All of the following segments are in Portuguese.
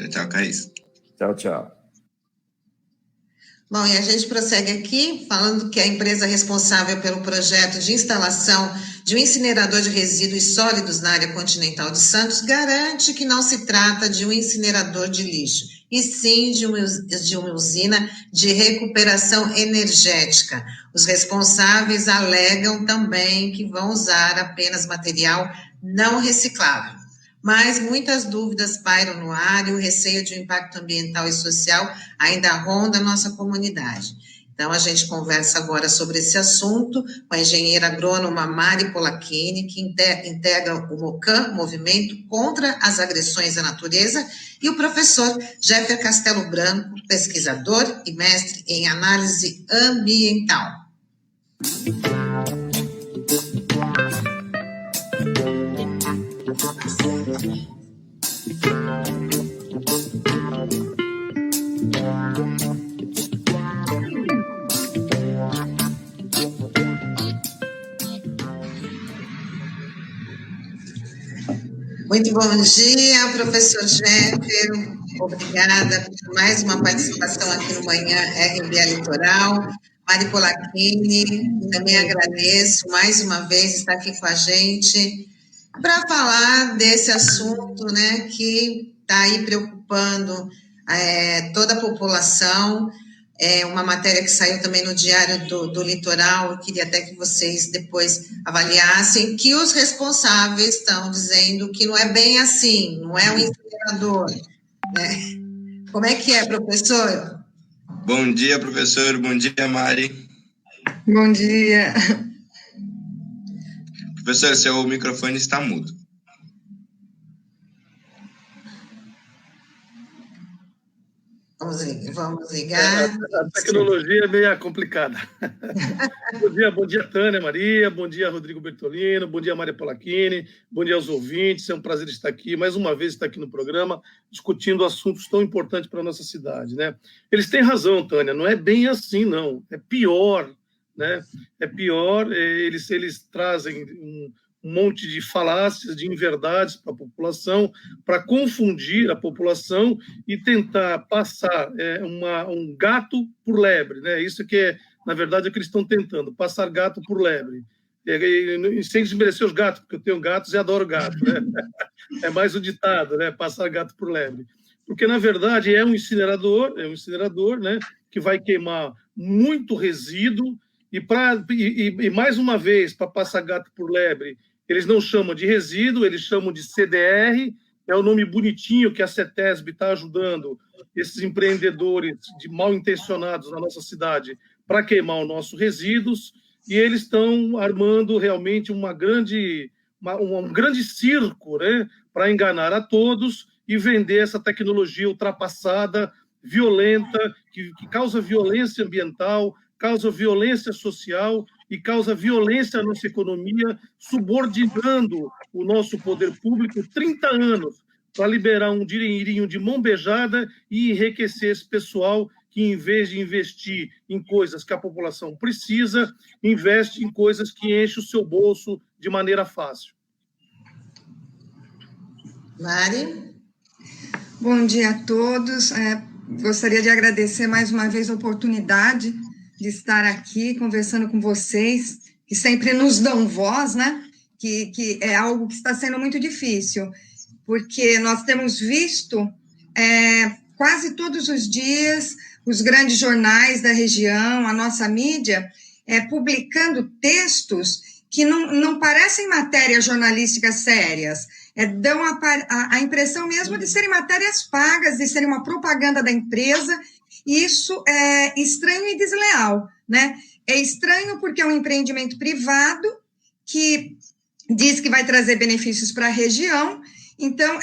Tchau, tchau, Caís. Tchau, tchau. Bom, e a gente prossegue aqui, falando que a empresa responsável pelo projeto de instalação de um incinerador de resíduos sólidos na área continental de Santos garante que não se trata de um incinerador de lixo, e sim de uma usina de recuperação energética. Os responsáveis alegam também que vão usar apenas material não reciclável. Mas muitas dúvidas pairam no ar e o receio de um impacto ambiental e social ainda ronda a nossa comunidade. Então, a gente conversa agora sobre esse assunto com a engenheira agrônoma Mari Polacchini, que integra o MOCAN, Movimento contra as Agressões à Natureza, e o professor Jeffer Castelo Branco, pesquisador e mestre em análise ambiental. Muito bom dia, professor Jeffer. Obrigada por mais uma participação aqui no Manhã RBA Litoral. Mari Polacchini, também agradeço mais uma vez estar aqui com a gente para falar desse assunto, né, que está aí preocupando toda a população. É uma matéria que saiu também no Diário do Litoral, eu queria até que vocês depois avaliassem, que os responsáveis estão dizendo que não é bem assim, não é um incinerador, né? Como é que é, professor? Bom dia, professor. Bom dia, Mari. Bom dia. Professor, seu microfone está mudo. Vamos ligar. A tecnologia é meio complicada. Bom dia, Tânia Maria, bom dia, Rodrigo Bertolino, bom dia, Maria Polacchini, bom dia aos ouvintes, é um prazer estar aqui, mais uma vez estar aqui no programa, discutindo assuntos tão importantes para a nossa cidade, né? Eles têm razão, Tânia, não é bem assim, não, é pior, né? É pior, eles trazem um monte de falácias, de inverdades para a população, para confundir a população e tentar passar um gato por lebre, né? Isso que é, na verdade, o que eles estão tentando, passar gato por lebre. E sem desmerecer os gatos, porque eu tenho gatos e adoro gato, né? É mais o ditado, né? Passar gato por lebre. Porque, na verdade, é um incinerador, né? Que vai queimar muito resíduo e mais uma vez, para passar gato por lebre, eles não chamam de resíduo, eles chamam de CDR, é o nome bonitinho que a CETESB está ajudando esses empreendedores mal intencionados na nossa cidade para queimar os nossos resíduos, e eles estão armando realmente um grande circo, né, para enganar a todos e vender essa tecnologia ultrapassada, violenta, que causa violência ambiental, causa violência social e causa violência à nossa economia, subordinando o nosso poder público 30 anos para liberar um dinheirinho de mão beijada e enriquecer esse pessoal que, em vez de investir em coisas que a população precisa, investe em coisas que enchem o seu bolso de maneira fácil. Mari? Bom dia a todos. Gostaria de agradecer mais uma vez a oportunidade de estar aqui conversando com vocês, que sempre nos dão voz, né? Que é algo que está sendo muito difícil, porque nós temos visto quase todos os dias os grandes jornais da região, a nossa mídia, publicando textos que não parecem matérias jornalísticas sérias, dão a impressão mesmo de serem matérias pagas, de serem uma propaganda da empresa. Isso é estranho e desleal, né? É estranho porque é um empreendimento privado que diz que vai trazer benefícios para a região, então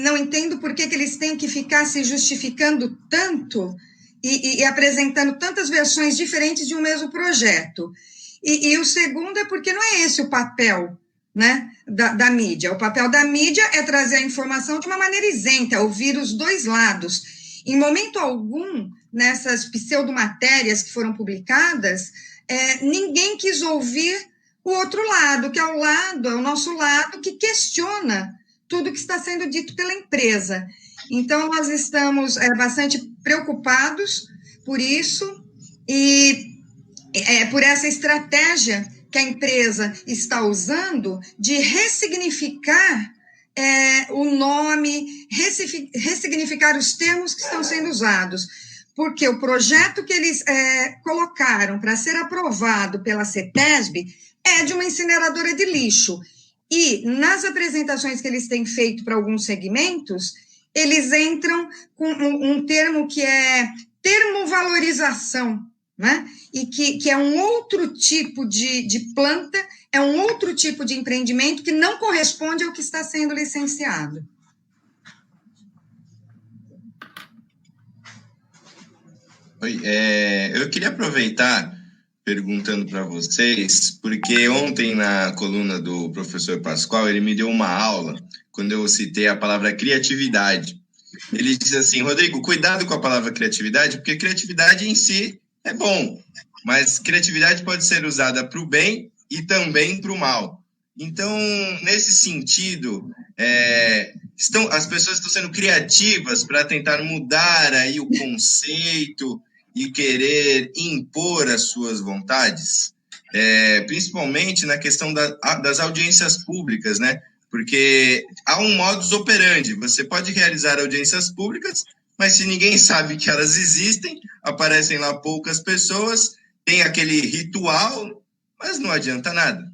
não entendo por que eles têm que ficar se justificando tanto e apresentando tantas versões diferentes de um mesmo projeto. E o segundo é porque não é esse o papel, né, da mídia. O papel da mídia é trazer a informação de uma maneira isenta, ouvir os dois lados. Em momento algum, nessas pseudomatérias que foram publicadas, ninguém quis ouvir o outro lado, que é o nosso lado, que questiona tudo que está sendo dito pela empresa. Então, nós estamos bastante preocupados por isso e por essa estratégia que a empresa está usando de ressignificar o nome, ressignificar os termos que estão sendo usados, porque o projeto que eles colocaram para ser aprovado pela CETESB é de uma incineradora de lixo, e nas apresentações que eles têm feito para alguns segmentos, eles entram com um termo que é termovalorização, né? E que é um outro tipo de planta, é um outro tipo de empreendimento que não corresponde ao que está sendo licenciado. Oi, eu queria aproveitar perguntando para vocês, porque ontem na coluna do professor Pascoal, ele me deu uma aula, quando eu citei a palavra criatividade. Ele diz assim: Rodrigo, cuidado com a palavra criatividade, porque criatividade em si é bom, mas criatividade pode ser usada para o bem e também para o mal. Então, nesse sentido, as pessoas estão sendo criativas para tentar mudar aí o conceito e querer impor as suas vontades, principalmente na questão das audiências públicas, né? Porque há um modus operandi, você pode realizar audiências públicas, mas se ninguém sabe que elas existem, aparecem lá poucas pessoas, tem aquele ritual, mas não adianta nada.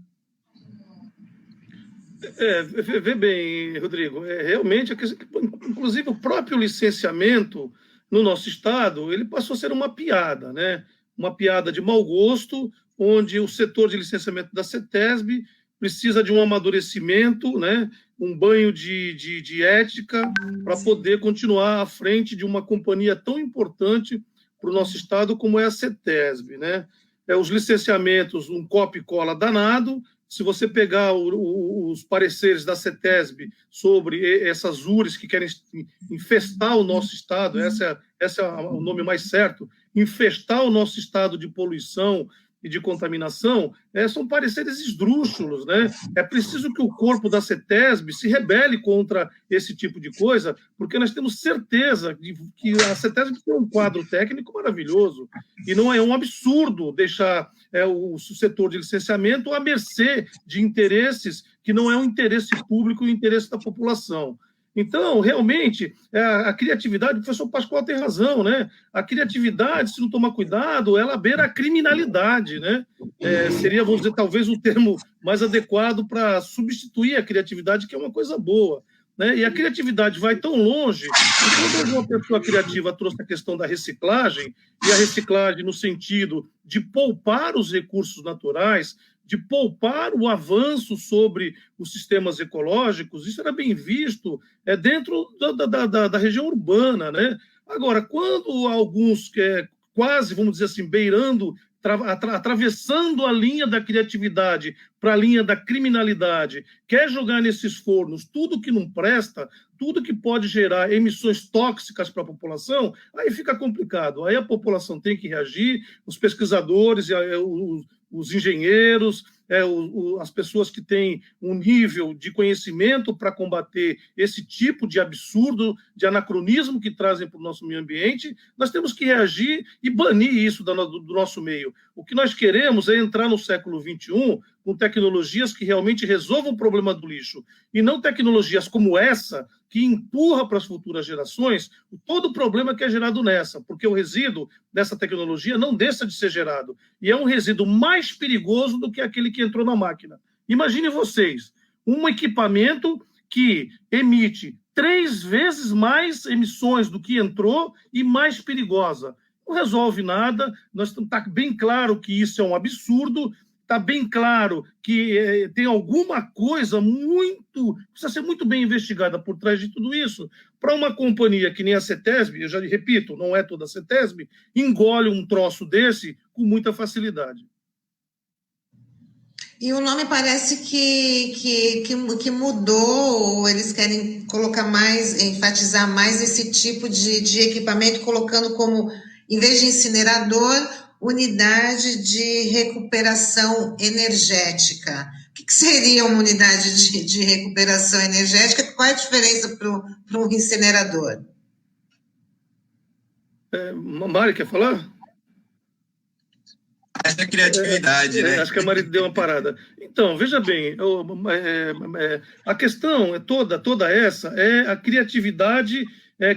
Vê bem, Rodrigo, realmente, inclusive o próprio licenciamento no nosso estado, ele passou a ser uma piada, né? Uma piada de mau gosto, onde o setor de licenciamento da CETESB precisa de um amadurecimento, né? Um banho de ética para poder continuar à frente de uma companhia tão importante para o nosso estado como é a CETESB, né? Os licenciamentos, um copia e cola danado. Se você pegar os pareceres da CETESB sobre essas URES que querem infestar o nosso estado, esse é o nome mais certo, infestar o nosso estado de poluição e de contaminação, são pareceres esdrúxulos, né? É preciso que o corpo da CETESB se rebele contra esse tipo de coisa, porque nós temos certeza de que a CETESB tem um quadro técnico maravilhoso, e não é um absurdo deixar o setor de licenciamento à mercê de interesses que não é um interesse público e o interesse da população. Então, realmente, a criatividade, o professor Pascoal tem razão, né? A criatividade, se não tomar cuidado, ela beira a criminalidade, né? Seria, vamos dizer, talvez o termo mais adequado para substituir a criatividade, que é uma coisa boa, né? E a criatividade vai tão longe que quando uma pessoa criativa trouxe a questão da reciclagem, e a reciclagem no sentido de poupar os recursos naturais, de poupar o avanço sobre os sistemas ecológicos, isso era bem visto dentro da região urbana, né? Agora, quando alguns, quase, vamos dizer assim, beirando, atravessando a linha da criatividade para a linha da criminalidade, quer jogar nesses fornos tudo que não presta, tudo que pode gerar emissões tóxicas para a população, aí fica complicado. Aí a população tem que reagir, os pesquisadores, os engenheiros, as pessoas que têm um nível de conhecimento para combater esse tipo de absurdo, de anacronismo que trazem para o nosso meio ambiente, nós temos que reagir e banir isso do nosso meio. O que nós queremos é entrar no século XXI com tecnologias que realmente resolvam o problema do lixo, e não tecnologias como essa, que empurra para as futuras gerações todo o problema que é gerado nessa, porque o resíduo dessa tecnologia não deixa de ser gerado, e é um resíduo mais perigoso do que aquele que entrou na máquina. Imagine vocês, um equipamento que emite 3 vezes mais emissões do que entrou e mais perigosa. Não resolve nada, está bem claro que isso é um absurdo, está bem claro que tem alguma coisa precisa ser muito bem investigada por trás de tudo isso, para uma companhia que nem a CETESB, eu já repito, não é toda a CETESB, engole um troço desse com muita facilidade. E o nome parece que mudou, ou eles querem colocar mais, enfatizar mais esse tipo de equipamento, colocando como, em vez de incinerador, unidade de recuperação energética. O que seria uma unidade de recuperação energética? Qual é a diferença para um incinerador? Mari, quer falar? Acho que a criatividade, né? Acho que a Mari deu uma parada. Então, veja bem, a questão toda essa é a criatividade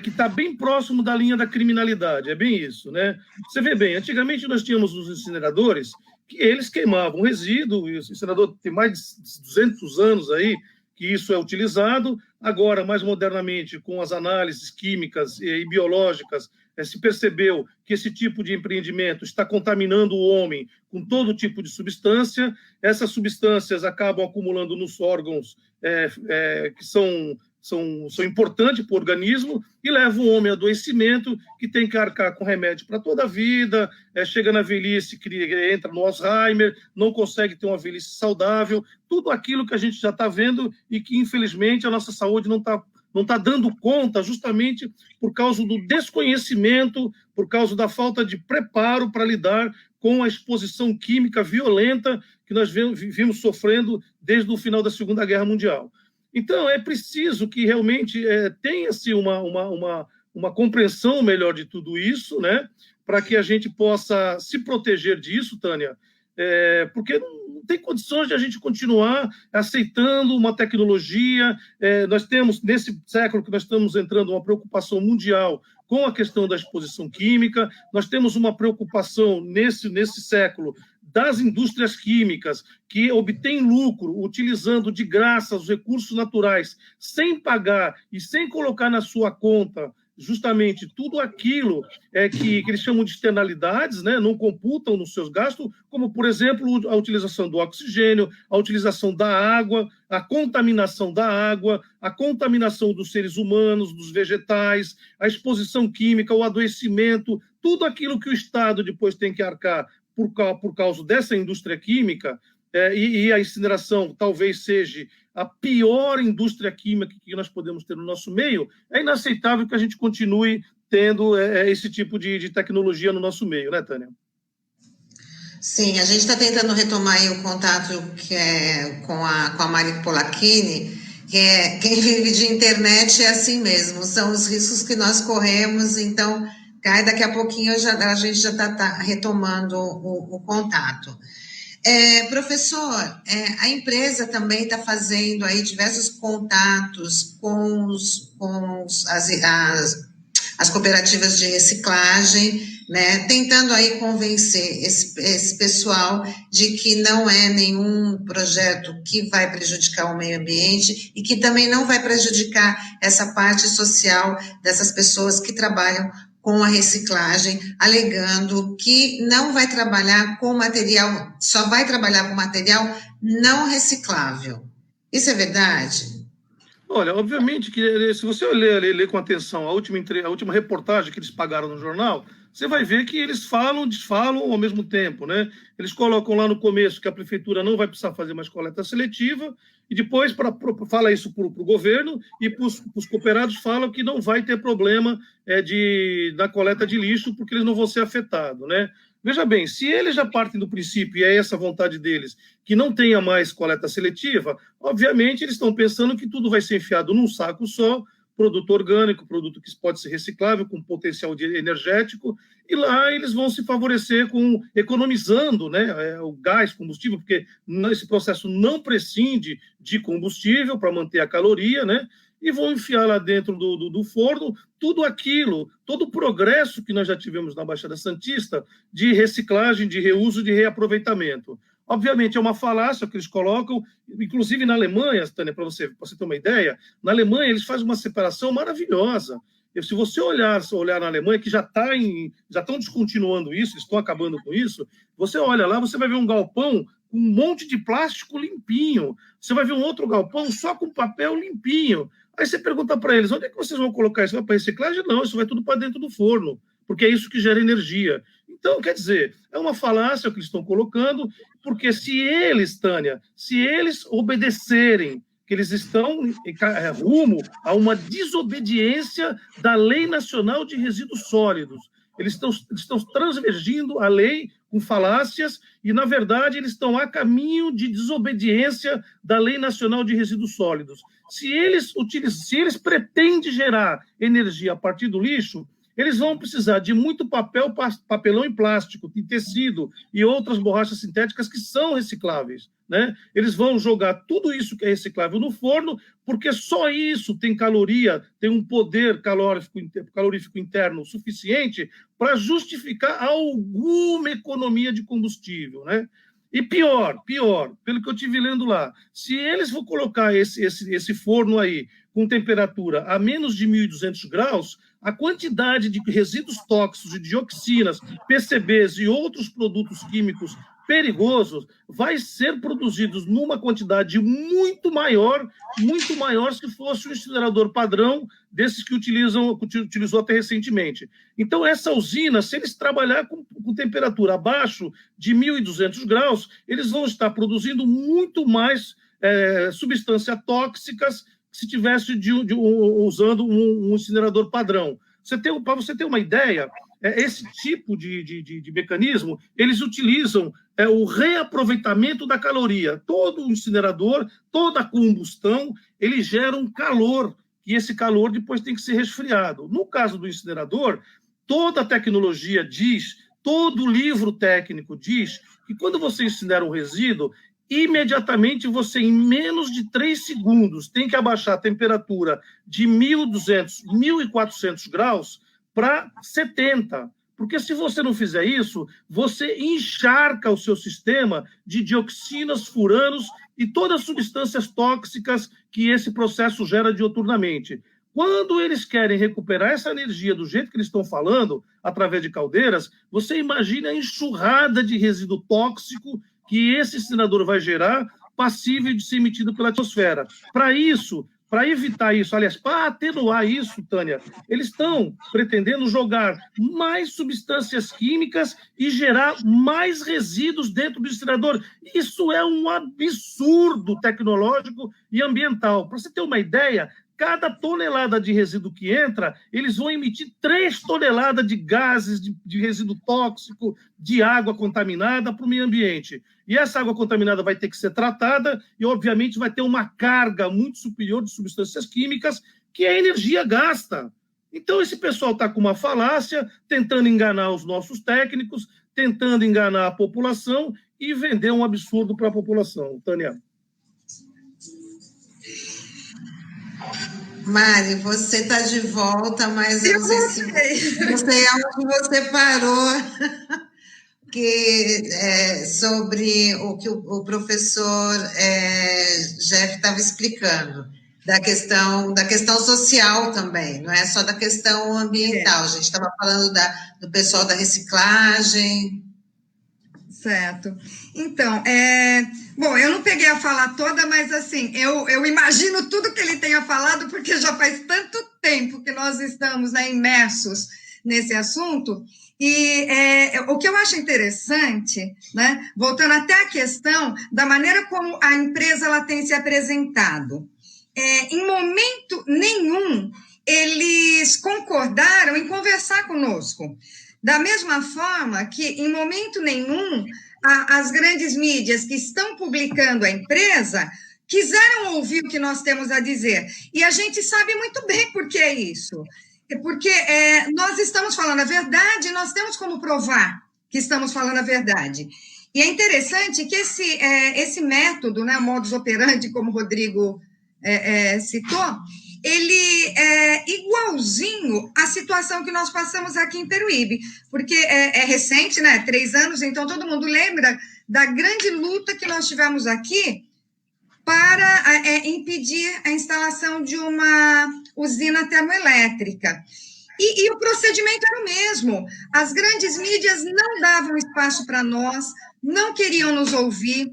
que está bem próximo da linha da criminalidade, é bem isso, né? Você vê bem, antigamente nós tínhamos os incineradores que eles queimavam resíduo, e o incinerador tem mais de 200 anos aí que isso é utilizado. Agora, mais modernamente, com as análises químicas e biológicas, se percebeu que esse tipo de empreendimento está contaminando o homem com todo tipo de substância. Essas substâncias acabam acumulando nos órgãos que são importantes para o organismo e levam o homem a adoecimento, que tem que arcar com remédio para toda a vida, chega na velhice, entra no Alzheimer, não consegue ter uma velhice saudável, tudo aquilo que a gente já está vendo e que, infelizmente, a nossa saúde não está dando conta, justamente por causa do desconhecimento, por causa da falta de preparo para lidar com a exposição química violenta que nós vimos sofrendo desde o final da Segunda Guerra Mundial. Então, é preciso que realmente tenha-se uma compreensão melhor de tudo isso, né, para que a gente possa se proteger disso, Tânia, porque não tem condições de a gente continuar aceitando uma tecnologia. Nós temos, nesse século que nós estamos entrando, uma preocupação mundial com a questão da exposição química, nós temos uma preocupação nesse século das indústrias químicas que obtêm lucro utilizando de graça os recursos naturais, sem pagar e sem colocar na sua conta justamente tudo aquilo que eles chamam de externalidades, né? Não computam nos seus gastos, como, por exemplo, a utilização do oxigênio, a utilização da água, a contaminação da água, a contaminação dos seres humanos, dos vegetais, a exposição química, o adoecimento, tudo aquilo que o Estado depois tem que arcar por causa dessa indústria química, e a incineração talvez seja a pior indústria química que nós podemos ter no nosso meio, é inaceitável que a gente continue tendo esse tipo de tecnologia no nosso meio, né, Tânia? Sim, a gente está tentando retomar aí o contato com a Mari Polacchini, que quem vive de internet é assim mesmo, são os riscos que nós corremos, então daqui a pouquinho a gente já está retomando o contato. Professor, a empresa também está fazendo aí diversos contatos com as cooperativas de reciclagem, né, tentando aí convencer esse pessoal de que não é nenhum projeto que vai prejudicar o meio ambiente e que também não vai prejudicar essa parte social dessas pessoas que trabalham com a reciclagem, alegando que não vai trabalhar com material, só vai trabalhar com material não reciclável. Isso é verdade? Olha, obviamente que se você ler com atenção a última reportagem que eles pagaram no jornal, você vai ver que eles desfalam ao mesmo tempo, né? Eles colocam lá no começo que a prefeitura não vai precisar fazer mais coleta seletiva, e depois fala isso para o governo, e para os cooperados falam que não vai ter problema da coleta de lixo, porque eles não vão ser afetados, né? Veja bem, se eles já partem do princípio, e é essa a vontade deles, que não tenha mais coleta seletiva, obviamente eles estão pensando que tudo vai ser enfiado num saco só, produto orgânico, produto que pode ser reciclável, com potencial energético, e lá eles vão se favorecer economizando, né, o gás, combustível, porque esse processo não prescinde de combustível para manter a caloria, né, e vão enfiar lá dentro do forno tudo aquilo, todo o progresso que nós já tivemos na Baixada Santista de reciclagem, de reuso, de reaproveitamento. Obviamente, é uma falácia que eles colocam, inclusive na Alemanha, Tânia, para você ter uma ideia, na Alemanha eles fazem uma separação maravilhosa. E se você olhar na Alemanha, que já estão descontinuando isso, eles estão acabando com isso, você olha lá, você vai ver um galpão com um monte de plástico limpinho, você vai ver um outro galpão só com papel limpinho. Aí você pergunta para eles, onde é que vocês vão colocar isso? Vai para reciclagem? Não, isso vai tudo para dentro do forno, porque é isso que gera energia. Então, quer dizer, é uma falácia que eles estão colocando, porque se eles, Tânia, obedecerem, que eles estão rumo a uma desobediência da Lei Nacional de Resíduos Sólidos. Eles estão transgredindo a lei com falácias e, na verdade, eles estão a caminho de desobediência da Lei Nacional de Resíduos Sólidos. Se eles pretendem gerar energia a partir do lixo, eles vão precisar de muito papel, papelão e plástico, de tecido e outras borrachas sintéticas que são recicláveis, né? Eles vão jogar tudo isso que é reciclável no forno, porque só isso tem caloria, tem um poder calorífico interno suficiente para justificar alguma economia de combustível, né? E pior, pelo que eu estive lendo lá, se eles vão colocar esse forno aí com temperatura a menos de 1.200 graus, a quantidade de resíduos tóxicos, de dioxinas, PCBs e outros produtos químicos perigosos vai ser produzidos numa quantidade muito maior se fosse um incinerador padrão desses que utilizou até recentemente. Então, essa usina, se eles trabalhar com temperatura abaixo de 1.200 graus, eles vão estar produzindo muito mais substâncias tóxicas que se tivesse usando um incinerador padrão. Para você ter uma ideia, esse tipo de mecanismo, eles utilizam o reaproveitamento da caloria. Todo incinerador, toda combustão, ele gera um calor, e esse calor depois tem que ser resfriado. No caso do incinerador, toda a tecnologia diz, todo livro técnico diz, que quando você incinera um resíduo, imediatamente você, em menos de 3 segundos, tem que abaixar a temperatura de 1.200, 1.400 graus para 70. Porque se você não fizer isso, você encharca o seu sistema de dioxinas, furanos e todas as substâncias tóxicas que esse processo gera dioturnamente. Quando eles querem recuperar essa energia do jeito que eles estão falando, através de caldeiras, você imagina a enxurrada de resíduo tóxico que esse incinerador vai gerar, passível de ser emitido pela atmosfera. Para evitar isso, aliás, para atenuar isso, Tânia, eles estão pretendendo jogar mais substâncias químicas e gerar mais resíduos dentro do incinerador. Isso é um absurdo tecnológico e ambiental. Para você ter uma ideia, cada tonelada de resíduo que entra, eles vão emitir 3 toneladas de gases, de resíduo tóxico, de água contaminada para o meio ambiente. E essa água contaminada vai ter que ser tratada e, obviamente, vai ter uma carga muito superior de substâncias químicas que a energia gasta. Então, esse pessoal está com uma falácia, tentando enganar os nossos técnicos, tentando enganar a população e vender um absurdo para a população. Tânia. Mari, você está de volta, mas eu não sei onde você parou, sobre o que o professor Jeff estava explicando, da questão social também, não é só da questão ambiental. A gente estava falando do pessoal da reciclagem. Certo. Então, bom, eu não peguei a fala toda, mas assim, eu imagino tudo que ele tenha falado, porque já faz tanto tempo que nós estamos imersos nesse assunto, e o que eu acho interessante, né, voltando até a questão da maneira como a empresa ela tem se apresentado, em momento nenhum eles concordaram em conversar conosco. Da mesma forma que, em momento nenhum, as grandes mídias que estão publicando a empresa quiseram ouvir o que nós temos a dizer. E a gente sabe muito bem por que é isso. Porque nós estamos falando a verdade, nós temos como provar que estamos falando a verdade. E é interessante que esse método, né, modus operandi, como o Rodrigo citou, ele é igualzinho à situação que nós passamos aqui em Peruíbe, porque é recente, né? 3 anos, então todo mundo lembra da grande luta que nós tivemos aqui para impedir a instalação de uma usina termoelétrica. E o procedimento era o mesmo. As grandes mídias não davam espaço para nós, não queriam nos ouvir.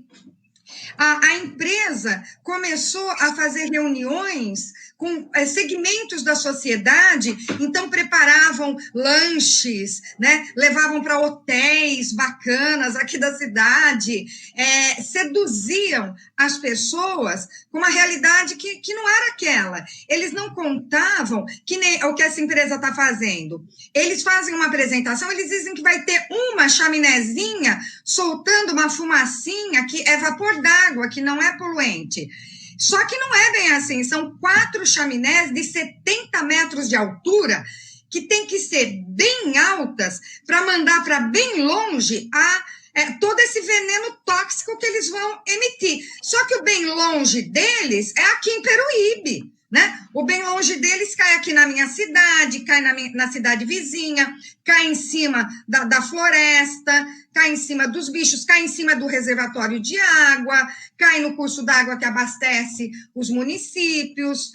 A empresa começou a fazer reuniões com segmentos da sociedade, então preparavam lanches, né? Levavam para hotéis bacanas aqui da cidade, seduziam as pessoas com uma realidade que não era aquela. Eles não contavam que nem o que essa empresa está fazendo. Eles fazem uma apresentação, eles dizem que vai ter uma chaminézinha soltando uma fumacinha que é vapor d'água, que não é poluente. Só que não é bem assim, são 4 chaminés de 70 metros de altura que têm que ser bem altas para mandar para bem longe todo esse veneno tóxico que eles vão emitir. Só que o bem longe deles é aqui em Peruíbe, né? O bem longe deles cai aqui na minha cidade, cai na cidade vizinha, cai em cima da floresta, cai em cima dos bichos, cai em cima do reservatório de água, cai no curso d'água que abastece os municípios.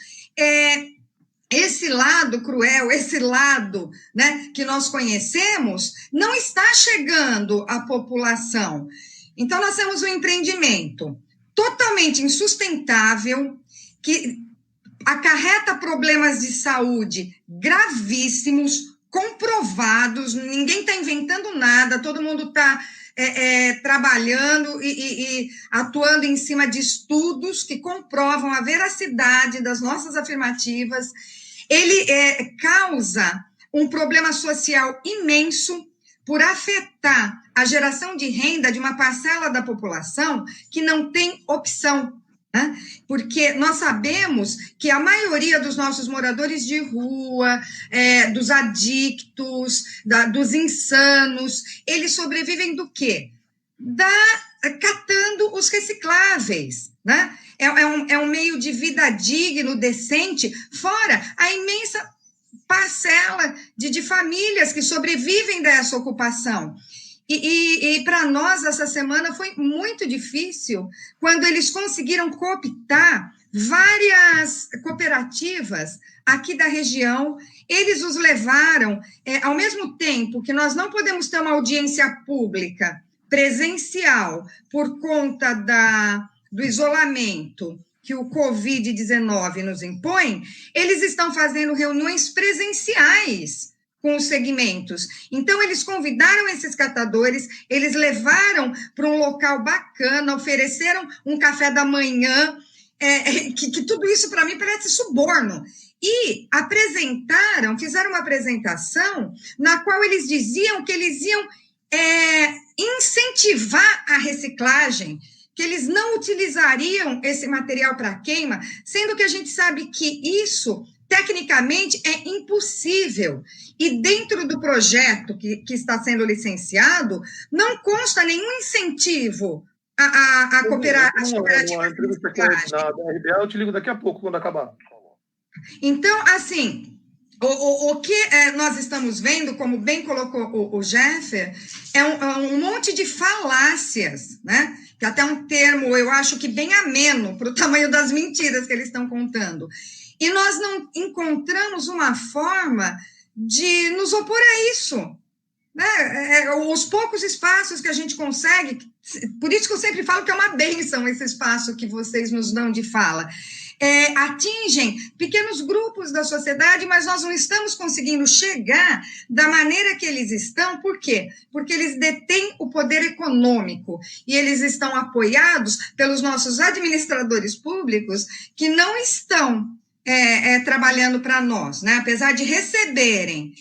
Esse lado cruel, esse lado, né, que nós conhecemos, não está chegando à população. Então, nós temos um empreendimento totalmente insustentável, que acarreta problemas de saúde gravíssimos, comprovados, ninguém está inventando nada, todo mundo está trabalhando e atuando em cima de estudos que comprovam a veracidade das nossas afirmativas. Ele causa um problema social imenso por afetar a geração de renda de uma parcela da população que não tem opção, né? Porque nós sabemos que a maioria dos nossos moradores de rua, dos adictos, dos insanos, eles sobrevivem do quê? Catando os recicláveis, né? É um meio de vida digno, decente, fora a imensa parcela de famílias que sobrevivem dessa ocupação. E para nós, essa semana foi muito difícil, quando eles conseguiram cooptar várias cooperativas aqui da região. Eles os levaram, ao mesmo tempo que nós não podemos ter uma audiência pública presencial por conta do isolamento que o Covid-19 nos impõe, eles estão fazendo reuniões presenciais com os segmentos. Então, eles convidaram esses catadores, eles levaram para um local bacana, ofereceram um café da manhã, que tudo isso, para mim, parece suborno. E fizeram uma apresentação na qual eles diziam que eles iam incentivar a reciclagem, que eles não utilizariam esse material para queima, sendo que a gente sabe que isso, tecnicamente, é impossível. E dentro do projeto que está sendo licenciado, não consta nenhum incentivo a cooperar as cooperativas de reciclagem. Na RBA, eu te ligo daqui a pouco, quando acabar. Então, assim, o que nós estamos vendo, como bem colocou o Jeffer, é um monte de falácias, né? Que até um termo, eu acho que bem ameno para o tamanho das mentiras que eles estão contando. E nós não encontramos uma forma de nos opor a isso, né? Os poucos espaços que a gente consegue, por isso que eu sempre falo que é uma bênção esse espaço que vocês nos dão de fala. Atingem pequenos grupos da sociedade, mas nós não estamos conseguindo chegar da maneira que eles estão. Por quê? Porque eles detêm o poder econômico e eles estão apoiados pelos nossos administradores públicos que não estão trabalhando para nós, né? Apesar de receberem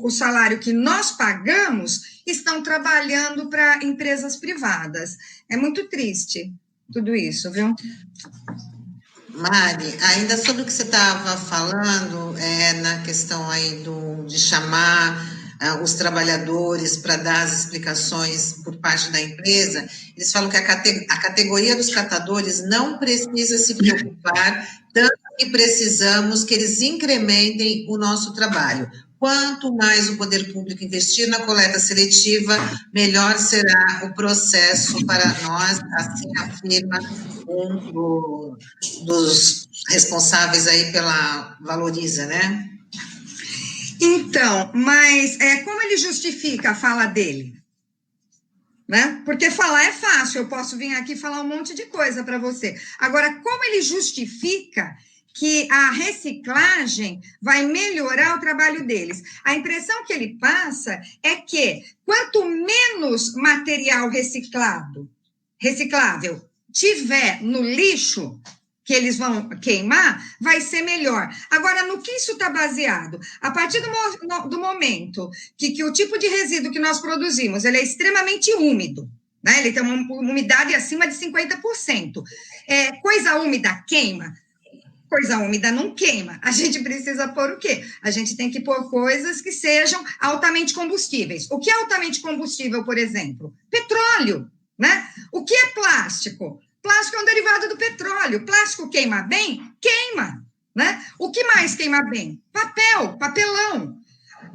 o salário que nós pagamos, estão trabalhando para empresas privadas. É muito triste tudo isso, viu? Mari, ainda sobre o que você estava falando, na questão aí de chamar os trabalhadores para dar as explicações por parte da empresa, eles falam que a categoria dos catadores não precisa se preocupar, tanto que precisamos que eles incrementem o nosso trabalho. Quanto mais o poder público investir na coleta seletiva, melhor será o processo para nós, assim afirma um dos responsáveis aí pela Valoriza, né? Então, mas como ele justifica a fala dele? Né? Porque falar é fácil, eu posso vir aqui falar um monte de coisa para você. Agora, como ele justifica que a reciclagem vai melhorar o trabalho deles? A impressão que ele passa é que quanto menos material reciclável tiver no lixo que eles vão queimar, vai ser melhor. Agora, no que isso está baseado? A partir do momento que o tipo de resíduo que nós produzimos, ele é extremamente úmido, né? Ele tem uma umidade acima de 50%. Coisa úmida queima. coisa úmida não queima. A gente precisa pôr o quê? A gente tem que pôr coisas que sejam altamente combustíveis. O que é altamente combustível, por exemplo? Petróleo, né? O que é plástico? Plástico é um derivado do petróleo. Plástico queima bem? Queima, né? O que mais queima bem? Papel, papelão.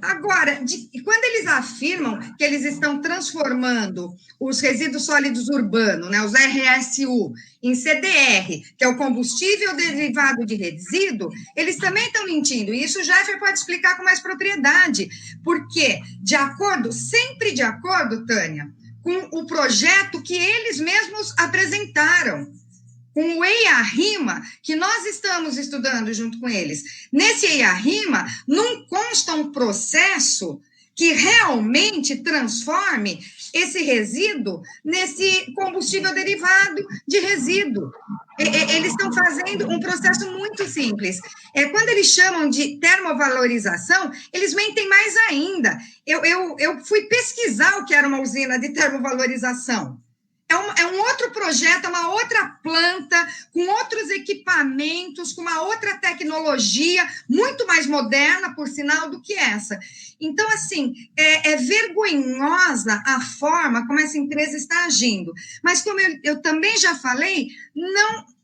Agora, quando eles afirmam que eles estão transformando os resíduos sólidos urbanos, né, os RSU, em CDR, que é o combustível derivado de resíduo, eles também estão mentindo. E isso o Jeffer pode explicar com mais propriedade. Porque, sempre de acordo, Tânia, com o projeto que eles mesmos apresentaram, com o EIA-RIMA, que nós estamos estudando junto com eles. Nesse EIA-RIMA, não consta um processo que realmente transforme esse resíduo nesse combustível derivado de resíduo. Eles estão fazendo um processo muito simples. Quando eles chamam de termovalorização, eles mentem mais ainda. Eu fui pesquisar o que era uma usina de termovalorização. É um outro projeto, é uma outra planta, com outros equipamentos, com uma outra tecnologia, muito mais moderna, por sinal, do que essa. Então, assim, é vergonhosa a forma como essa empresa está agindo. Mas, como eu também já falei,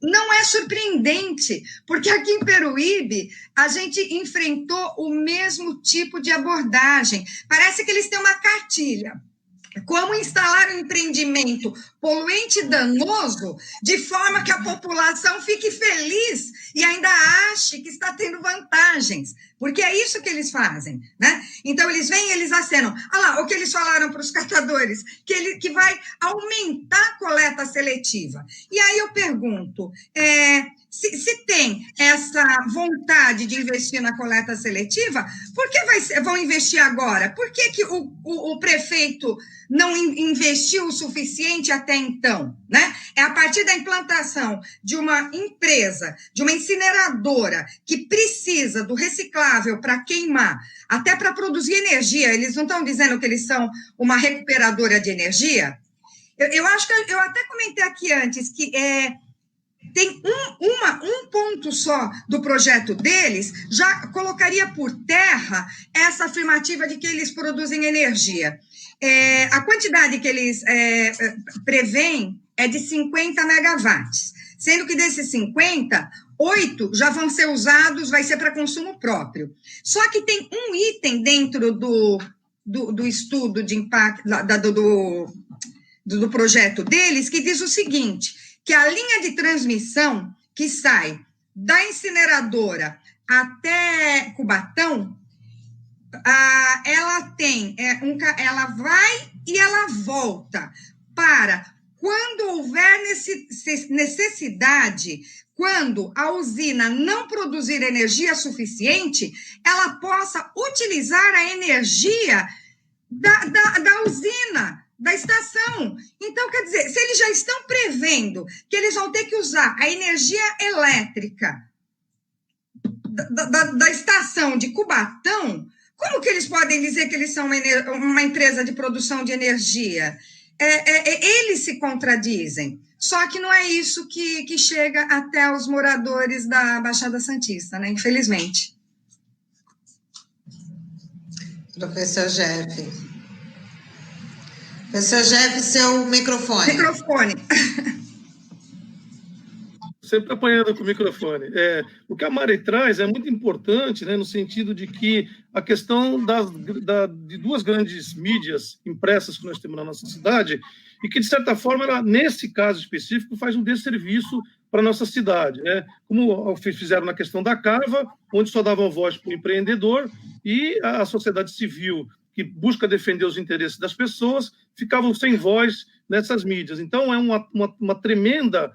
não é surpreendente, porque aqui em Peruíbe, a gente enfrentou o mesmo tipo de abordagem. Parece que eles têm uma cartilha. Como instalar um empreendimento poluente e danoso, de forma que a população fique feliz e ainda ache que está tendo vantagens, porque é isso que eles fazem, né? Então, eles vêm e eles acenam. Olha lá, o que eles falaram para os catadores, que vai aumentar a coleta seletiva. E aí eu pergunto, se tem essa vontade de investir na coleta seletiva, por que vão investir agora? Por que o prefeito não investiu o suficiente até então, né? É a partir da implantação de uma empresa, de uma incineradora que precisa do reciclável para queimar, até para produzir energia. Eles não estão dizendo que eles são uma recuperadora de energia? Eu acho que eu até comentei aqui antes que tem um ponto só do projeto deles, já colocaria por terra essa afirmativa de que eles produzem energia. A quantidade que eles prevêem é de 50 megawatts, sendo que desses 50, 8 já vão ser usados, vai ser para consumo próprio. Só que tem um item dentro do estudo de impacto, do projeto deles, que diz o seguinte, que a linha de transmissão que sai da incineradora até Cubatão, ela vai e ela volta para quando houver necessidade, quando a usina não produzir energia suficiente, ela possa utilizar a energia da usina, da estação. Então, quer dizer, se eles já estão prevendo que eles vão ter que usar a energia elétrica da estação de Cubatão, como que eles podem dizer que eles são uma empresa de produção de energia? Eles se contradizem. Só que não é isso que chega até os moradores da Baixada Santista, né? Infelizmente. Professor Jeff. Professor Jeff, seu microfone. Microfone. Sempre apanhando com o microfone. O que a Mari traz é muito importante, né, no sentido de que a questão de duas grandes mídias impressas que nós temos na nossa cidade e que, de certa forma, ela, nesse caso específico, faz um desserviço para a nossa cidade, né? Como fizeram na questão da Carva, onde só davam voz para o empreendedor e a sociedade civil, que busca defender os interesses das pessoas, ficavam sem voz nessas mídias. Então, é uma tremenda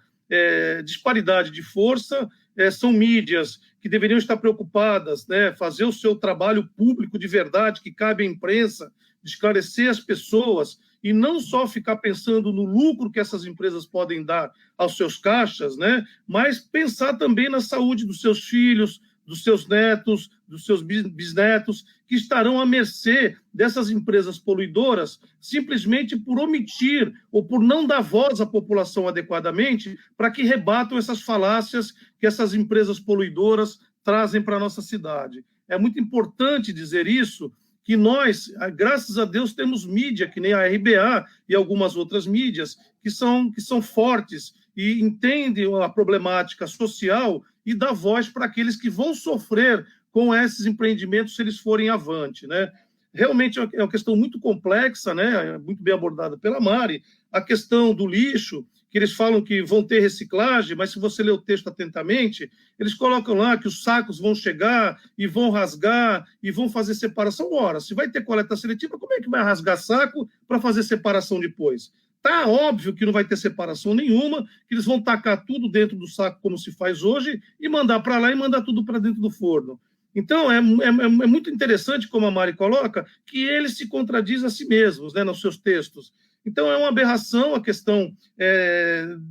disparidade de força. São mídias que deveriam estar preocupadas, né, fazer o seu trabalho público de verdade, que cabe à imprensa, de esclarecer as pessoas, e não só ficar pensando no lucro que essas empresas podem dar aos seus caixas, né, mas pensar também na saúde dos seus filhos, dos seus netos, dos seus bisnetos, que estarão à mercê dessas empresas poluidoras simplesmente por omitir ou por não dar voz à população adequadamente para que rebatam essas falácias que essas empresas poluidoras trazem para a nossa cidade. É muito importante dizer isso, que nós, graças a Deus, temos mídia, que nem a RBA e algumas outras mídias, que são fortes e entendem a problemática social e dá voz para aqueles que vão sofrer com esses empreendimentos se eles forem avante, né? Realmente é uma questão muito complexa, né? Muito bem abordada pela Mari, a questão do lixo, que eles falam que vão ter reciclagem, mas se você ler o texto atentamente, eles colocam lá que os sacos vão chegar e vão rasgar e vão fazer separação. Ora, se vai ter coleta seletiva, como é que vai rasgar saco para fazer separação depois? Tá óbvio que não vai ter separação nenhuma, que eles vão tacar tudo dentro do saco, como se faz hoje, e mandar para lá e mandar tudo para dentro do forno. Então, é muito interessante, como a Mari coloca, que eles se contradizem a si mesmos, né, nos seus textos. Então, é uma aberração a questão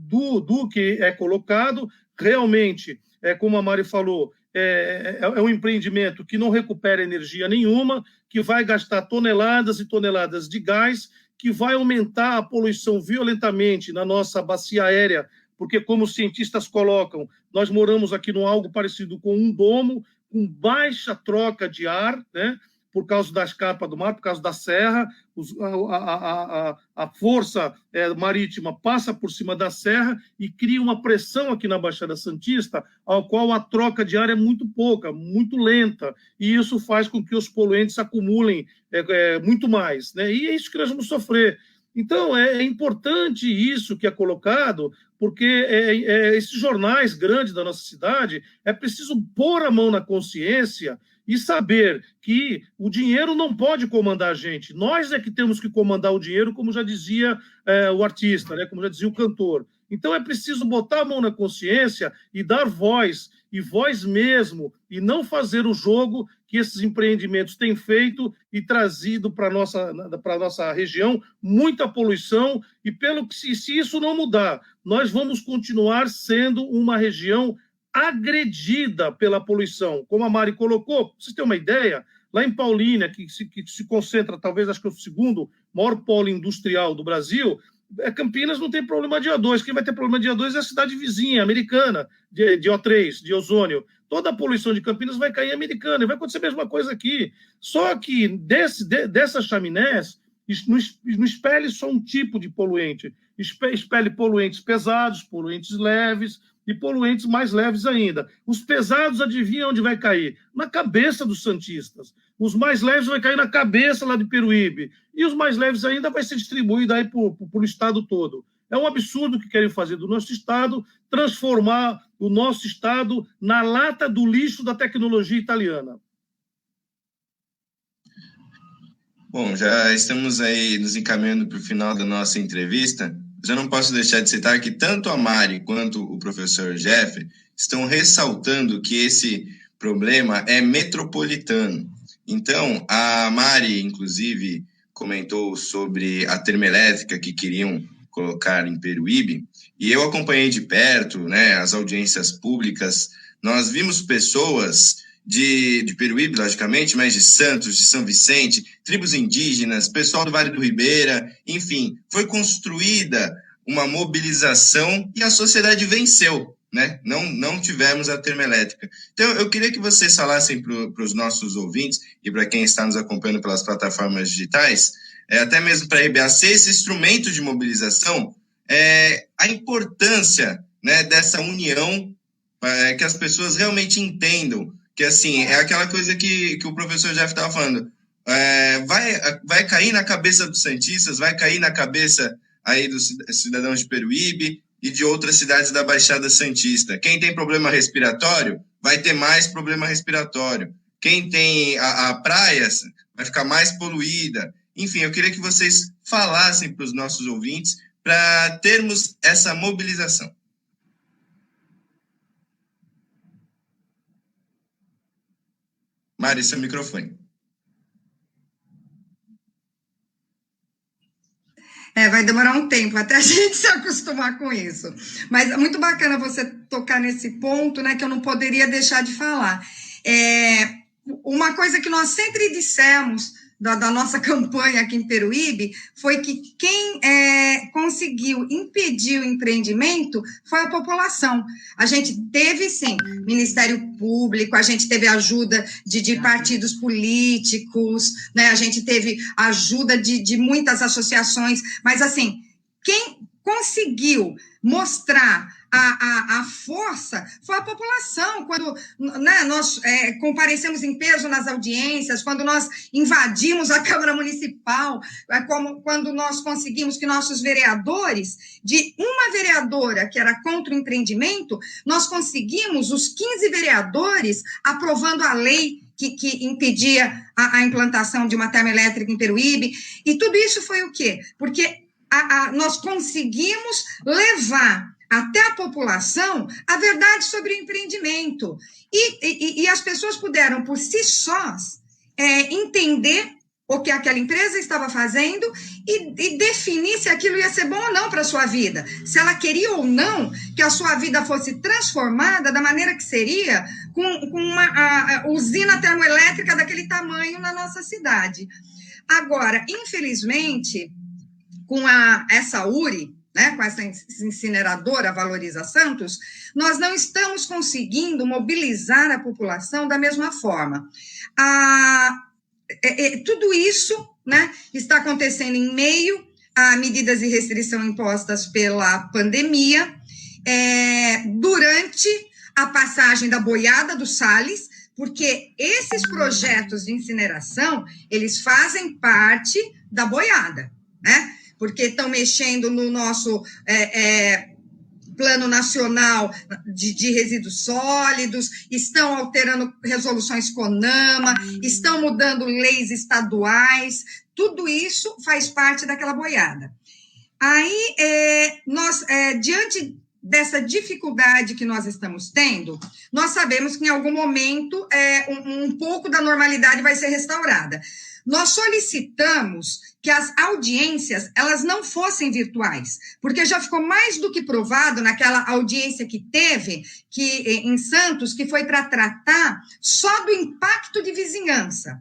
do que é colocado. Realmente, como a Mari falou, é um empreendimento que não recupera energia nenhuma, que vai gastar toneladas e toneladas de gás, que vai aumentar a poluição violentamente na nossa bacia aérea, porque, como os cientistas colocam, nós moramos aqui num algo parecido com um domo, com baixa troca de ar, né? Por causa das capas do mar, por causa da serra, a força marítima passa por cima da serra e cria uma pressão aqui na Baixada Santista, ao qual a troca de ar é muito pouca, muito lenta, e isso faz com que os poluentes acumulem muito mais, né? E é isso que nós vamos sofrer. Então, é importante isso que é colocado, porque esses jornais grandes da nossa cidade, é preciso pôr a mão na consciência e saber que o dinheiro não pode comandar a gente. Nós é que temos que comandar o dinheiro, como já dizia o artista, né? Como já dizia o cantor. Então, é preciso botar a mão na consciência e dar voz, e voz mesmo, e não fazer o jogo que esses empreendimentos têm feito e trazido para a nossa região muita poluição, e pelo que se isso não mudar, nós vamos continuar sendo uma região agredida pela poluição. Como a Mari colocou, para vocês terem uma ideia, lá em Paulínia, que se concentra, talvez, acho que é o segundo maior polo industrial do Brasil, Campinas não tem problema de O2. Quem vai ter problema de O2 é a cidade vizinha, Americana, de O3, de ozônio. Toda a poluição de Campinas vai cair em Americana, e vai acontecer a mesma coisa aqui. Só que dessas chaminés, não espelhe só um tipo de poluente, espelhe poluentes pesados, poluentes leves e poluentes mais leves ainda. Os pesados, adivinha onde vai cair? Na cabeça dos santistas. Os mais leves vai cair na cabeça lá de Peruíbe. E os mais leves ainda vai ser distribuído aí para o estado todo. É um absurdo que querem fazer do nosso estado, transformar o nosso estado na lata do lixo da tecnologia italiana. Bom, já estamos aí nos encaminhando para o final da nossa entrevista. Eu não posso deixar de citar que tanto a Mari quanto o professor Jeff estão ressaltando que esse problema é metropolitano. Então, a Mari, inclusive, comentou sobre a termoelétrica que queriam colocar em Peruíbe, e eu acompanhei de perto, né, as audiências públicas. Nós vimos pessoas de Peruíbe, logicamente, mas de Santos, de São Vicente, tribos indígenas, pessoal do Vale do Ribeira, enfim, foi construída uma mobilização e a sociedade venceu, né? Não tivemos a termoelétrica. Então, eu queria que vocês falassem para os nossos ouvintes e para quem está nos acompanhando pelas plataformas digitais, até mesmo para a RBA ser esse instrumento de mobilização, a importância, né, dessa união, que as pessoas realmente entendam que, assim, é aquela coisa que o professor Jeff estava falando, vai cair na cabeça dos santistas, vai cair na cabeça aí dos cidadãos de Peruíbe e de outras cidades da Baixada Santista. Quem tem problema respiratório vai ter mais problema respiratório. Quem tem a praia vai ficar mais poluída. Enfim, eu queria que vocês falassem para os nossos ouvintes para termos essa mobilização. Mari, seu microfone. Vai demorar um tempo até a gente se acostumar com isso. Mas é muito bacana você tocar nesse ponto, né, que eu não poderia deixar de falar. Uma coisa que nós sempre dissemos da nossa campanha aqui em Peruíbe foi que quem conseguiu impedir o empreendimento foi a população. A gente teve, sim, Ministério Público, a gente teve ajuda de partidos políticos, né? A gente teve ajuda de muitas associações, mas, assim, quem conseguiu mostrar a força foi a população, quando, né, nós comparecemos em peso nas audiências, quando nós invadimos a Câmara Municipal, quando nós conseguimos que nossos vereadores, de uma vereadora que era contra o empreendimento, nós conseguimos os 15 vereadores aprovando a lei que impedia a implantação de uma termoelétrica em Peruíbe, e tudo isso foi o quê? Porque nós conseguimos levar até a população a verdade sobre o empreendimento. E as pessoas puderam, por si sós, entender o que aquela empresa estava fazendo e definir se aquilo ia ser bom ou não para a sua vida, se ela queria ou não que a sua vida fosse transformada da maneira que seria com uma usina termoelétrica daquele tamanho na nossa cidade. Agora, infelizmente, com essa URI, né, com essa incineradora Valoriza Santos, nós não estamos conseguindo mobilizar a população da mesma forma. Tudo isso, né, está acontecendo em meio a medidas de restrição impostas pela pandemia, durante a passagem da boiada do Salles, porque esses projetos de incineração, eles fazem parte da boiada, né? Porque estão mexendo no nosso plano nacional de resíduos sólidos, estão alterando resoluções CONAMA, estão mudando leis estaduais, tudo isso faz parte daquela boiada. Aí, nós, diante dessa dificuldade que nós estamos tendo, nós sabemos que em algum momento um pouco da normalidade vai ser restaurada. Nós solicitamos que as audiências, elas não fossem virtuais, porque já ficou mais do que provado naquela audiência que teve em Santos, que foi para tratar só do impacto de vizinhança.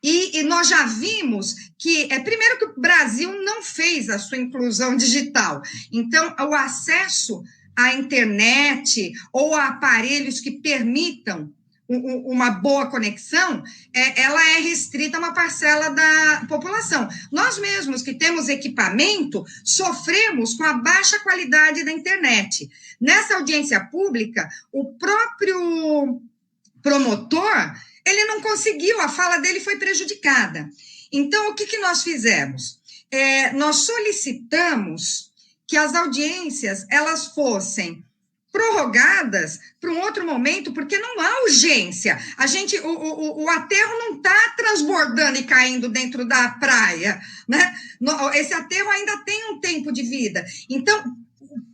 E nós já vimos que, primeiro que o Brasil não fez a sua inclusão digital, então o acesso à internet ou a aparelhos que permitam uma boa conexão, ela é restrita a uma parcela da população. Nós mesmos que temos equipamento, sofremos com a baixa qualidade da internet. Nessa audiência pública, o próprio promotor, ele não conseguiu, a fala dele foi prejudicada. Então, o que nós fizemos? Nós solicitamos que as audiências, elas fossem prorrogadas para um outro momento, porque não há urgência. O aterro não está transbordando e caindo dentro da praia, né? Esse aterro ainda tem um tempo de vida. Então,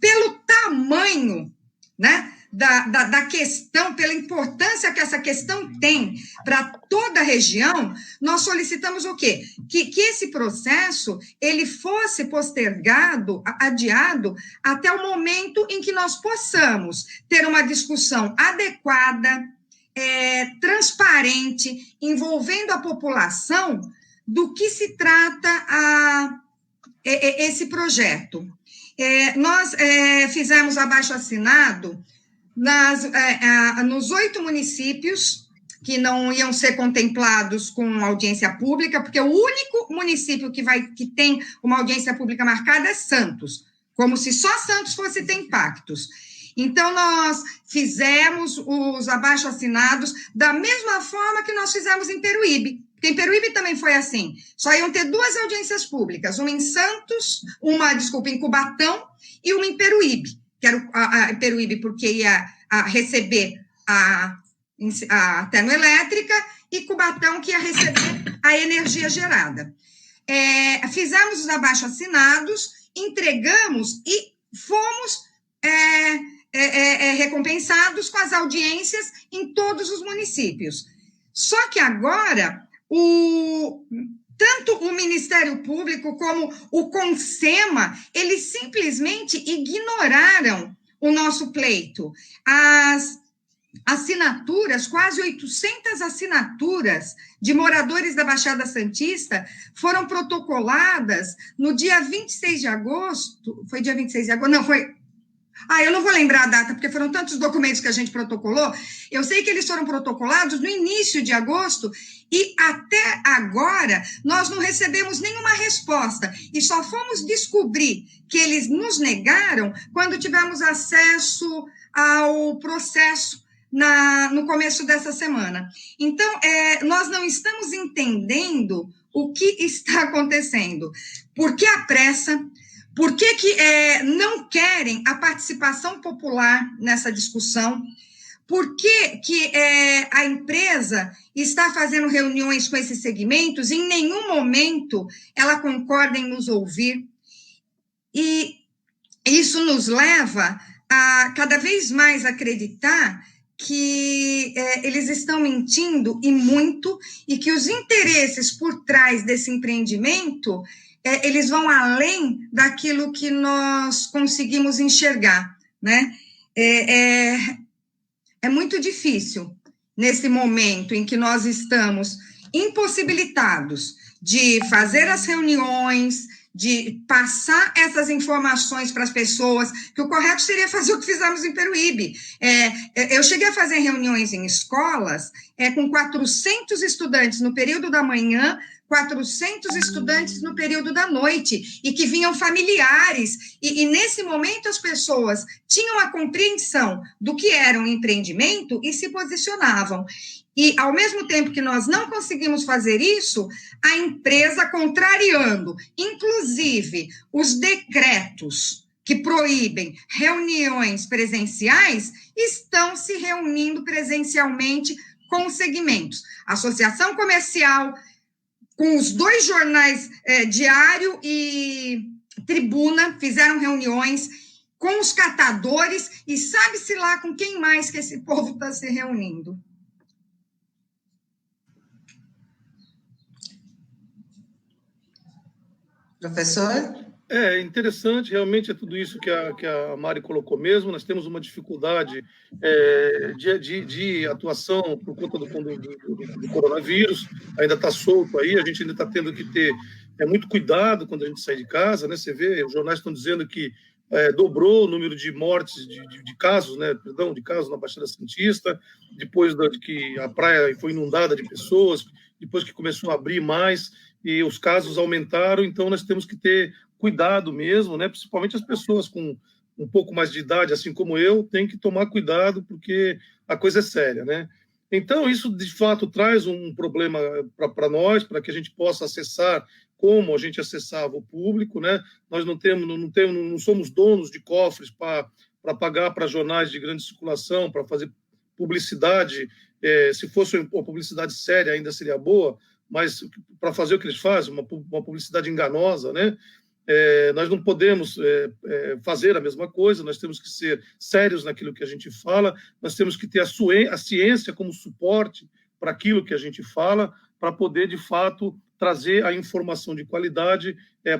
pelo tamanho, né, da questão, pela importância que essa questão tem para toda a região, nós solicitamos o quê? Que esse processo ele fosse postergado, adiado, até o momento em que nós possamos ter uma discussão adequada, transparente, envolvendo a população, do que se trata esse projeto. Nós fizemos abaixo-assinado nos 8 municípios que não iam ser contemplados com audiência pública, porque o único município que tem uma audiência pública marcada é Santos, como se só Santos fosse ter impactos. Então, nós fizemos os abaixo-assinados da mesma forma que nós fizemos em Peruíbe, porque em Peruíbe também foi assim, só iam ter 2 audiências públicas, uma em Santos, em Cubatão, e uma em Peruíbe, que era Peruíbe porque ia receber a termoelétrica, e Cubatão que ia receber a energia gerada. Fizemos os abaixo-assinados, entregamos e fomos recompensados com as audiências em todos os municípios. Só que agora, tanto o Ministério Público como o CONSEMA, eles simplesmente ignoraram o nosso pleito. As assinaturas, quase 800 assinaturas de moradores da Baixada Santista foram protocoladas no dia 26 de agosto, foi dia 26 de agosto? Não, foi... eu não vou lembrar a data, porque foram tantos documentos que a gente protocolou. Eu sei que eles foram protocolados no início de agosto e até agora nós não recebemos nenhuma resposta e só fomos descobrir que eles nos negaram quando tivemos acesso ao processo no começo dessa semana. Então, nós não estamos entendendo o que está acontecendo. Por que a pressa? Por que não querem a participação popular nessa discussão? Por que a empresa está fazendo reuniões com esses segmentos e em nenhum momento ela concorda em nos ouvir? E isso nos leva a cada vez mais acreditar que eles estão mentindo e muito, e que os interesses por trás desse empreendimento eles vão além daquilo que nós conseguimos enxergar, né? É muito difícil, nesse momento em que nós estamos impossibilitados de fazer as reuniões, de passar essas informações para as pessoas, que o correto seria fazer o que fizemos em Peruíbe. Eu cheguei a fazer reuniões em escolas com 400 estudantes no período da manhã, 400 estudantes no período da noite, e que vinham familiares, e nesse momento as pessoas tinham a compreensão do que era um empreendimento e se posicionavam. E, ao mesmo tempo que nós não conseguimos fazer isso, a empresa contrariando, inclusive, os decretos que proíbem reuniões presenciais, estão se reunindo presencialmente com os segmentos. Associação Comercial, com os 2 jornais, Diário e Tribuna, fizeram reuniões com os catadores, e sabe-se lá com quem mais que esse povo está se reunindo. Professor? É interessante, realmente é tudo isso que a Mari colocou mesmo. Nós temos uma dificuldade de atuação por conta do coronavírus, ainda está solto aí, a gente ainda está tendo que ter muito cuidado quando a gente sai de casa, né? Você vê, os jornais estão dizendo que dobrou o número de mortes, de casos, né? Perdão, de casos na Baixada Santista, depois de que a praia foi inundada de pessoas, depois que começou a abrir mais, e os casos aumentaram, então nós temos que ter cuidado mesmo, né? Principalmente as pessoas com um pouco mais de idade, assim como eu, têm que tomar cuidado, porque a coisa é séria, né? Então, isso, de fato, traz um problema para nós, para que a gente possa acessar como a gente acessava o público, né? Nós não somos donos de cofres para pagar para jornais de grande circulação, para fazer publicidade. Se fosse uma publicidade séria, ainda seria boa, mas para fazer o que eles fazem, uma publicidade enganosa, né? Nós não podemos fazer a mesma coisa, nós temos que ser sérios naquilo que a gente fala, nós temos que ter a ciência como suporte para aquilo que a gente fala, para poder, de fato, trazer a informação de qualidade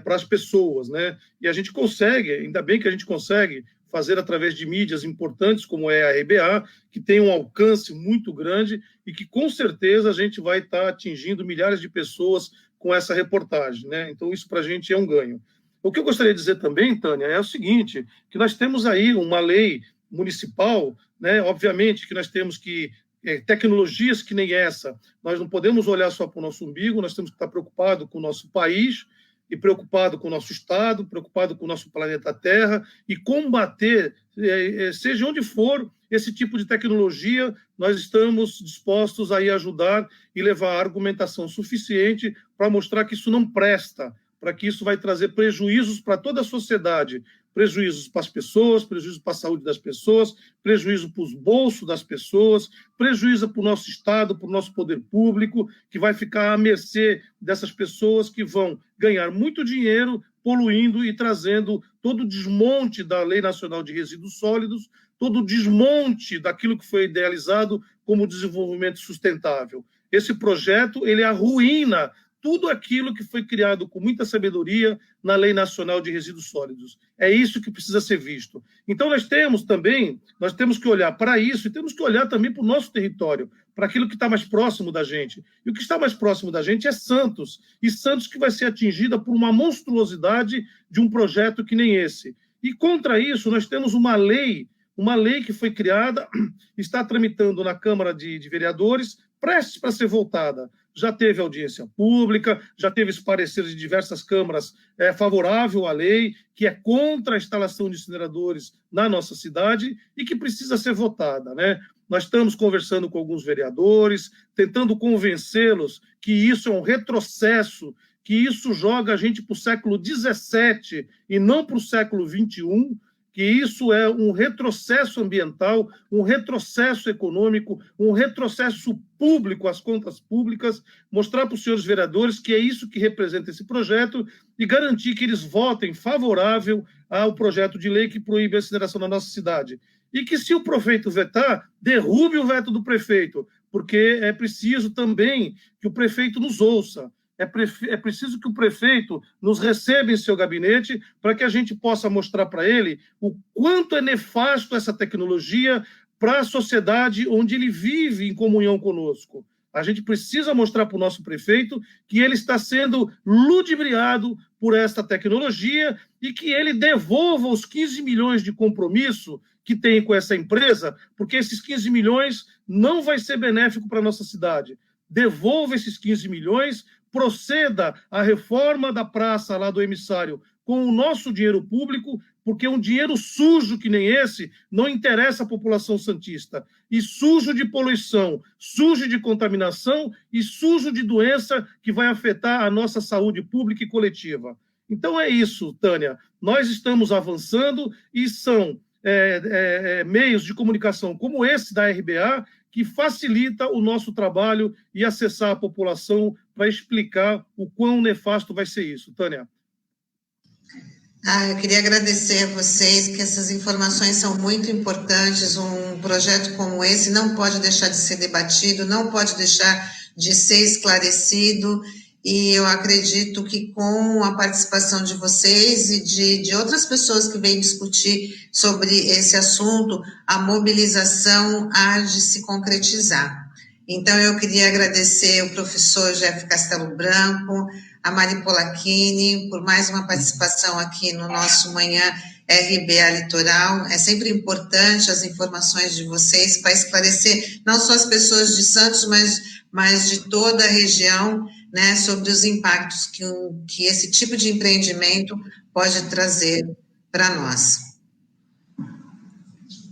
para as pessoas, né? E a gente consegue, ainda bem que a gente consegue fazer através de mídias importantes, como é a RBA, que tem um alcance muito grande e que, com certeza, a gente vai estar atingindo milhares de pessoas com essa reportagem, né? Então, isso para a gente é um ganho. O que eu gostaria de dizer também, Tânia, é o seguinte, que nós temos aí uma lei municipal, né? Obviamente que nós temos que tecnologias que nem essa, nós não podemos olhar só para o nosso umbigo, nós temos que estar preocupados com o nosso país, e preocupado com o nosso Estado, preocupado com o nosso planeta Terra, e combater, seja onde for, esse tipo de tecnologia, nós estamos dispostos a ir ajudar e levar a argumentação suficiente para mostrar que isso não presta, para que isso vai trazer prejuízos para toda a sociedade, prejuízos para as pessoas, prejuízo para a saúde das pessoas, prejuízo para os bolsos das pessoas, prejuízo para o nosso Estado, para o nosso poder público, que vai ficar à mercê dessas pessoas que vão ganhar muito dinheiro poluindo e trazendo todo o desmonte da Lei Nacional de Resíduos Sólidos, todo o desmonte daquilo que foi idealizado como desenvolvimento sustentável. Esse projeto, ele arruína tudo aquilo que foi criado com muita sabedoria na Lei Nacional de Resíduos Sólidos. É isso que precisa ser visto. Então, nós temos que olhar para isso e temos que olhar também para o nosso território, para aquilo que está mais próximo da gente. E o que está mais próximo da gente é Santos, e Santos que vai ser atingida por uma monstruosidade de um projeto que nem esse. E contra isso, nós temos uma lei que foi criada, está tramitando na Câmara de Vereadores, prestes para ser votada. Já teve audiência pública, já teve os pareceres de diversas câmaras favorável à lei, que é contra a instalação de incineradores na nossa cidade e que precisa ser votada, né? Nós estamos conversando com alguns vereadores, tentando convencê-los que isso é um retrocesso, que isso joga a gente para o século XVII e não para o século XXI, que isso é um retrocesso ambiental, um retrocesso econômico, um retrocesso público às contas públicas, mostrar para os senhores vereadores que é isso que representa esse projeto e garantir que eles votem favorável ao projeto de lei que proíbe a incineração na nossa cidade. E que, se o prefeito vetar, derrube o veto do prefeito, porque é preciso também que o prefeito nos ouça. É preciso que o prefeito nos receba em seu gabinete para que a gente possa mostrar para ele o quanto é nefasto essa tecnologia para a sociedade onde ele vive em comunhão conosco. A gente precisa mostrar para o nosso prefeito que ele está sendo ludibriado por esta tecnologia e que ele devolva os 15 milhões de compromisso que tem com essa empresa, porque esses 15 milhões não vai ser benéfico para a nossa cidade. Devolva esses 15 milhões, proceda à reforma da praça lá do emissário com o nosso dinheiro público, porque um dinheiro sujo que nem esse não interessa à população santista. E sujo de poluição, sujo de contaminação e sujo de doença que vai afetar a nossa saúde pública e coletiva. Então é isso, Tânia. Nós estamos avançando e são meios de comunicação como esse da RBA que facilita o nosso trabalho e acessar a população para explicar o quão nefasto vai ser isso. Tânia. Eu queria agradecer a vocês, que essas informações são muito importantes. Um projeto como esse não pode deixar de ser debatido, não pode deixar de ser esclarecido, e eu acredito que com a participação de vocês e de outras pessoas que vêm discutir sobre esse assunto, a mobilização há de se concretizar. Então, eu queria agradecer o professor Jeff Castelo Branco, a Mari Polacchini, por mais uma participação aqui no nosso Manhã RBA Litoral. É sempre importante as informações de vocês para esclarecer não só as pessoas de Santos, mas de toda a região, né, sobre os impactos que esse tipo de empreendimento pode trazer para nós.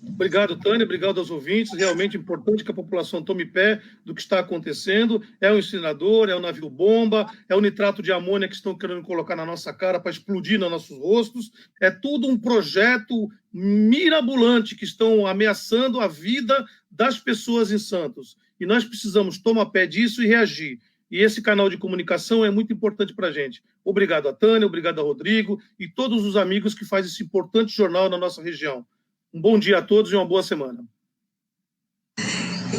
Obrigado, Tânia, obrigado aos ouvintes. Realmente importante que a população tome pé do que está acontecendo. É o incinerador, é o navio-bomba, é o nitrato de amônia que estão querendo colocar na nossa cara para explodir nos nossos rostos. É tudo um projeto mirabolante que estão ameaçando a vida das pessoas em Santos. E nós precisamos tomar pé disso e reagir. E esse canal de comunicação é muito importante para a gente. Obrigado a Tânia, obrigado a Rodrigo e todos os amigos que fazem esse importante jornal na nossa região. Um bom dia a todos e uma boa semana.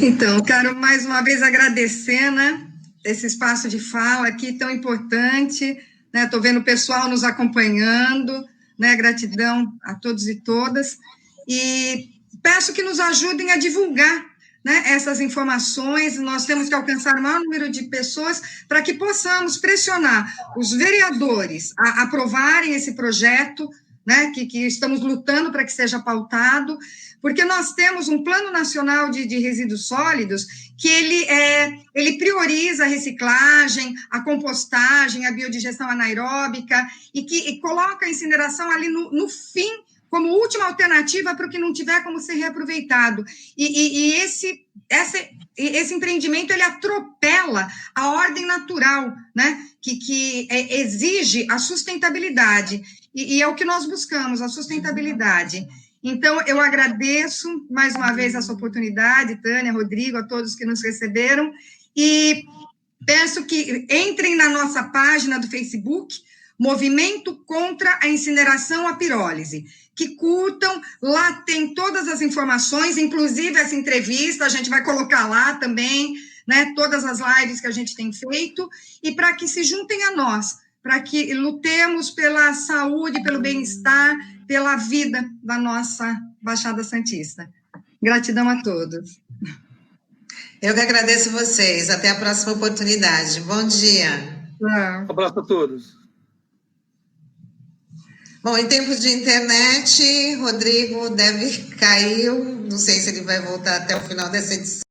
Então, quero mais uma vez agradecer, né, esse espaço de fala aqui tão importante, né, estou vendo o pessoal nos acompanhando, né, gratidão a todos e todas, e peço que nos ajudem a divulgar, né, essas informações. Nós temos que alcançar o maior número de pessoas para que possamos pressionar os vereadores a aprovarem esse projeto, né, que estamos lutando para que seja pautado, porque nós temos um Plano Nacional de Resíduos Sólidos que ele prioriza a reciclagem, a compostagem, a biodigestão anaeróbica e coloca a incineração ali no fim, como última alternativa para o que não tiver como ser reaproveitado. E esse empreendimento, ele atropela a ordem natural, né, que exige a sustentabilidade. E é o que nós buscamos, a sustentabilidade. Então, eu agradeço mais uma vez essa oportunidade, Tânia, Rodrigo, a todos que nos receberam, e peço que entrem na nossa página do Facebook, Movimento contra a Incineração à Pirólise, que curtam, lá tem todas as informações, inclusive essa entrevista, a gente vai colocar lá também, né, todas as lives que a gente tem feito, e para que se juntem a nós, para que lutemos pela saúde, pelo bem-estar, pela vida da nossa Baixada Santista. Gratidão a todos. Eu que agradeço vocês. Até a próxima oportunidade. Bom dia. Um abraço a todos. Bom, em tempos de internet, Rodrigo deve cair. Não sei se ele vai voltar até o final dessa edição.